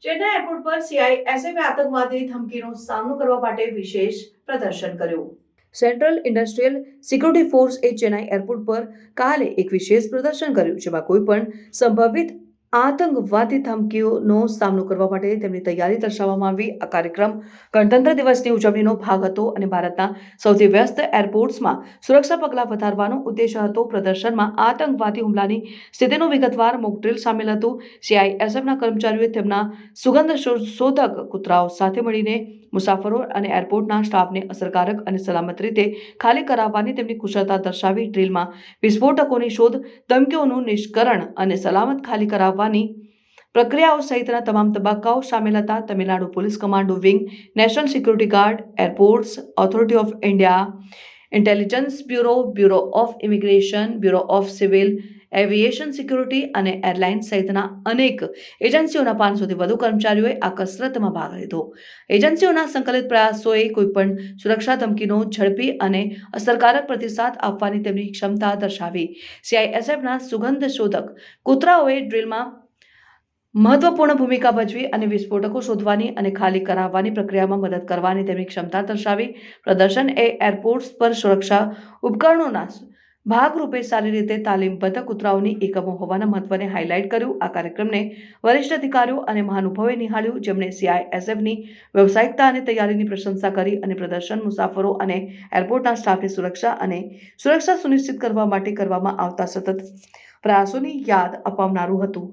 Chennai airport પર સીઆઈએસએફે આતંકવાદી ધમકીનો સામનો કરવા માટે વિશેષ પ્રદર્શન કર્યું. સેન્ટ્રલ ઇન્ડસ્ટ્રીયલ સિક્યુરિટી ફોર્સે ચેન્નાઈ એરપોર્ટ પર કાલે એક વિશેષ પ્રદર્શન કર્યું, જેમાં કોઈ પણ સંભવિત આતંકવાદી ધમકીઓનો સામનો કરવા માટે તેમની તૈયારી દર્શાવવામાં આવી. આ કાર્યક્રમ ગણતંત્ર દિવસની ઉજવણીનો ભાગ હતો અને ભારતના સૌથી વ્યસ્ત એરપોર્ટ્સમાં સુરક્ષા પગલાં વધારવાનો ઉદ્દેશ હતો. પ્રદર્શનમાં આતંકવાદી હુમલાની સ્થિતિનું વિગતવાર મોક ડ્રીલ સામેલ હતું. સીઆઈએસએફના કર્મચારીઓએ તેમના સુગંધશોધક કૂતરાઓ સાથે મળીને મુસાફરો અને એરપોર્ટના સ્ટાફને અસરકારક અને સલામત રીતે ખાલી કરાવવાની તેમની કુશળતા દર્શાવી. ડ્રીલમાં વિસ્ફોટકોની શોધ, ધમકીઓનું નિષ્કર્ષણ અને સલામત ખાલી કરાવવાની પ્રક્રિયાઓ સહિતના તમામ તબક્કાઓ સામેલ હતા. Tamil Nadu police commando wing, national security guard, airports authority of India, intelligence bureau, bureau of immigration, bureau of civil aviation security અને એરલાઇન્સ સહિતના અનેક એજન્સીઓના 500થી વધુ કર્મચારીઓએ આ કસરતમાં ભાગ લીધો. એજન્સીઓના સંકલિત પ્રયાસોએ કોઈપણ સુરક્ષા ધમકીનો ઝડપી અને અસરકારક પ્રતિસાદ આપવાની તેમની ક્ષમતા દર્શાવી. સીઆઈએસએફના સુગંધશોધક કૂતરાઓએ ડ્રીલમાં મહત્વપૂર્ણ ભૂમિકા ભજવી અને વિસ્ફોટકો શોધવાની અને ખાલી કરાવવાની પ્રક્રિયામાં મદદ કરવાની તેમની ક્ષમતા દર્શાવી. પ્રદર્શન એ એરપોર્ટ્સ પર સુરક્ષા ઉપકરણોના ભાગરૂપે સારી રીતે તાલીમબદ્ધ કૂતરાઓની એકમો હોવાના મહત્વને હાઇલાઇટ કર્યું. આ કાર્યક્રમને વરિષ્ઠ અધિકારીઓ અને મહાનુભાવોએ નિહાળ્યું, જેમણે સીઆઈએસએફની વ્યવસાયિકતા અને તૈયારીની પ્રશંસા કરી અને પ્રદર્શન મુસાફરો અને એરપોર્ટના સ્ટાફની સુરક્ષા સુનિશ્ચિત કરવા માટે કરવામાં આવતા સતત પ્રયાસોની યાદ અપાવનારું હતું.